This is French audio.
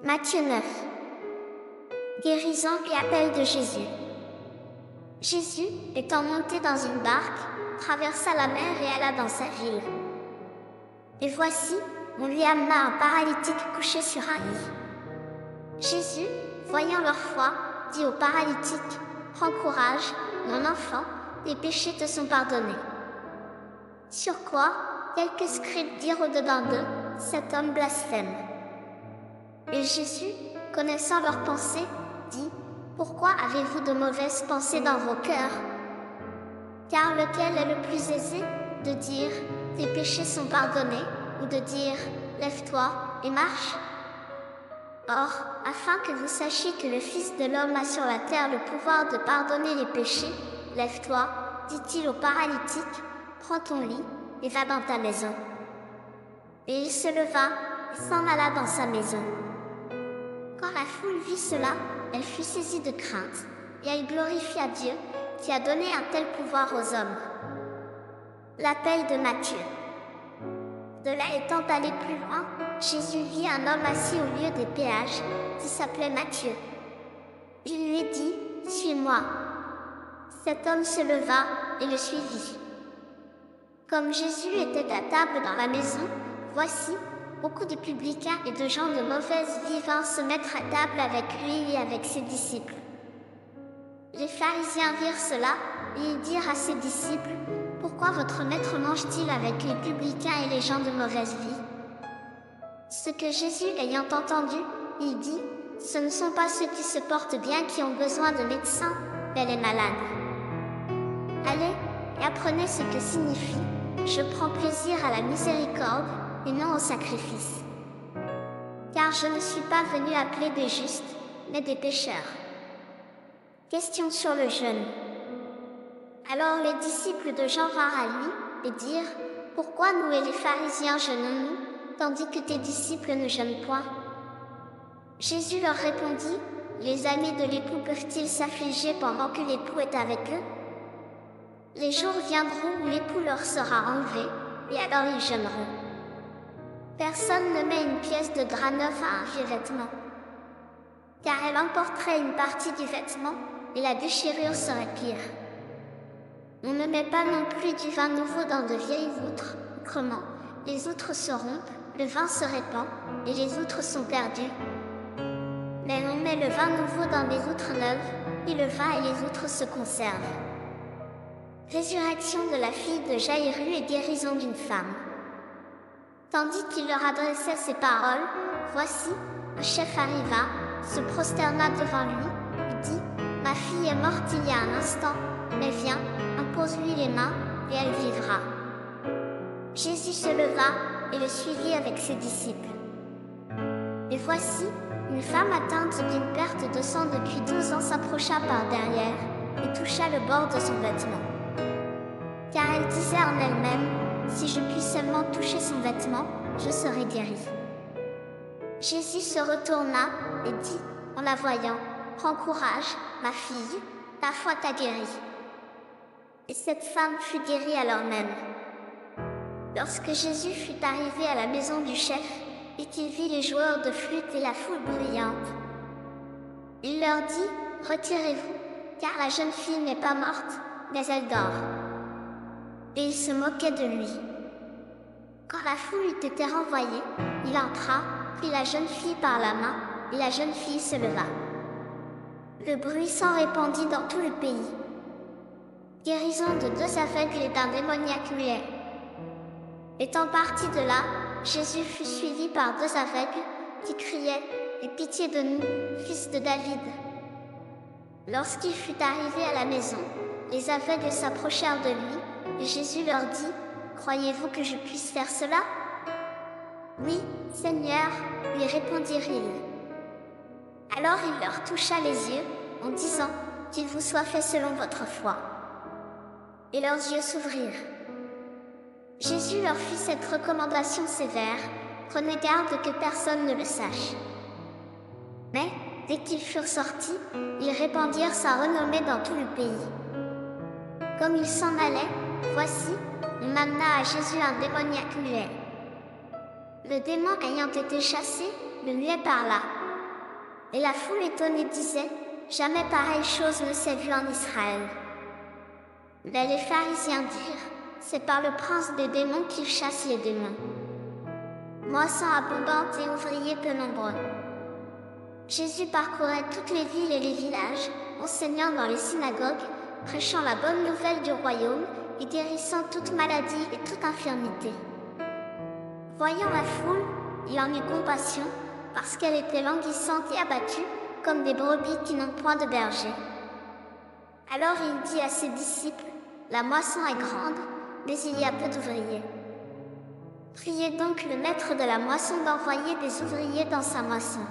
Matthieu 9. Guérison et appel de Jésus. Jésus, étant monté dans une barque, traversa la mer et alla dans sa ville. Et voici, on lui amena un paralytique couché sur un lit. Jésus, voyant leur foi, dit au paralytique, « Prends courage, mon enfant, tes péchés te sont pardonnés. » Sur quoi, quelques scribes dirent au-dedans d'eux, « Cet homme blasphème. » Et Jésus, connaissant leurs pensées, dit, « Pourquoi avez-vous de mauvaises pensées dans vos cœurs? Car lequel est le plus aisé, de dire, tes péchés sont pardonnés, ou de dire, lève-toi et marche? Or, afin que vous sachiez que le Fils de l'homme a sur la terre le pouvoir de pardonner les péchés, lève-toi, dit-il au paralytique, prends ton lit, et va dans ta maison. Et il se leva, et s'en alla dans sa maison. Quand la foule vit cela, elle fut saisie de crainte, et elle glorifia Dieu, qui a donné un tel pouvoir aux hommes. L'appel de Matthieu. De là étant allé plus loin, Jésus vit un homme assis au lieu des péages, qui s'appelait Matthieu. Il lui dit, « Suis-moi. » Cet homme se leva et le suivit. Comme Jésus était à table dans la maison, voici, beaucoup de publicains et de gens de mauvaise vie vinrent se mettre à table avec lui et avec ses disciples. Les pharisiens virent cela, et ils dirent à ses disciples, « Pourquoi votre maître mange-t-il avec les publicains et les gens de mauvaise vie ?» Ce que Jésus ayant entendu, il dit, « Ce ne sont pas ceux qui se portent bien qui ont besoin de médecins, mais les malades. Allez, et apprenez ce que signifie, je prends plaisir à la miséricorde, et non au sacrifice. Car je ne suis pas venu appeler des justes, mais des pécheurs. » Question sur le jeûne. Alors les disciples de Jean vinrent à lui, et dirent, « Pourquoi nous et les pharisiens jeûnons-nous, tandis que tes disciples ne jeûnent point? » Jésus leur répondit, « Les amis de l'époux peuvent-ils s'affliger pendant que l'époux est avec eux? Les jours viendront où l'époux leur sera enlevé, et alors ils jeûneront. Personne ne met une pièce de drap neuf à un vieux vêtement, car elle emporterait une partie du vêtement, et la déchirure serait pire. On ne met pas non plus du vin nouveau dans de vieilles outres, autrement, les outres se rompent, le vin se répand, et les outres sont perdues. Mais on met le vin nouveau dans des outres neuves, et le vin et les outres se conservent. » Résurrection de la fille de Jaïru et guérison d'une femme. Tandis qu'il leur adressait ces paroles, voici, un chef arriva, se prosterna devant lui, et dit, « Ma fille est morte il y a un instant, mais viens, impose-lui les mains, et elle vivra. » Jésus se leva, et le suivit avec ses disciples. Et voici, une femme atteinte d'une perte de sang depuis 12 ans s'approcha par derrière, et toucha le bord de son vêtement. Car elle disait en elle-même, « Si je puis seulement toucher son vêtement, je serai guérie. » Jésus se retourna et dit, en la voyant, « Prends courage, ma fille, ta foi t'a guérie. » Et cette femme fut guérie alors même. Lorsque Jésus fut arrivé à la maison du chef, et qu'il vit les joueurs de flûte et la foule bruyante, il leur dit, « Retirez-vous, car la jeune fille n'est pas morte, mais elle dort. » Et il se moquait de lui. Quand la foule eut été renvoyée, il entra, prit la jeune fille par la main, et la jeune fille se leva. Le bruit s'en répandit dans tout le pays. Guérison de 2 aveugles et d'un démoniaque muet. Étant parti de là, Jésus fut suivi par 2 aveugles, qui criaient, « Aie pitié de nous, fils de David. » Lorsqu'il fut arrivé à la maison, les aveugles s'approchèrent de lui, et Jésus leur dit, « Croyez-vous que je puisse faire cela? » « Oui, Seigneur, lui répondirent-ils. Alors il leur toucha les yeux, en disant, « Qu'il vous soit fait selon votre foi. » Et leurs yeux s'ouvrirent. Jésus leur fit cette recommandation sévère, « Prenez garde que personne ne le sache. » Mais, dès qu'ils furent sortis, ils répandirent sa renommée dans tout le pays. Comme ils s'en allaient, voici, on amena à Jésus un démoniaque muet. Le démon ayant été chassé, le muet parla, Et la foule étonnée disait, jamais pareille chose ne s'est vue en Israël. Mais les pharisiens dirent, c'est par le prince des démons qu'il chasse les démons. Moisson abondante et ouvriers peu nombreux. Jésus parcourait toutes les villes et les villages, enseignant dans les synagogues, prêchant la bonne nouvelle du royaume et guérissant toute maladie et toute infirmité. Voyant la foule, il en eut compassion, parce qu'elle était languissante et abattue, comme des brebis qui n'ont point de berger. Alors il dit à ses disciples, la moisson est grande, mais il y a peu d'ouvriers. Priez donc le maître de la moisson d'envoyer des ouvriers dans sa moisson.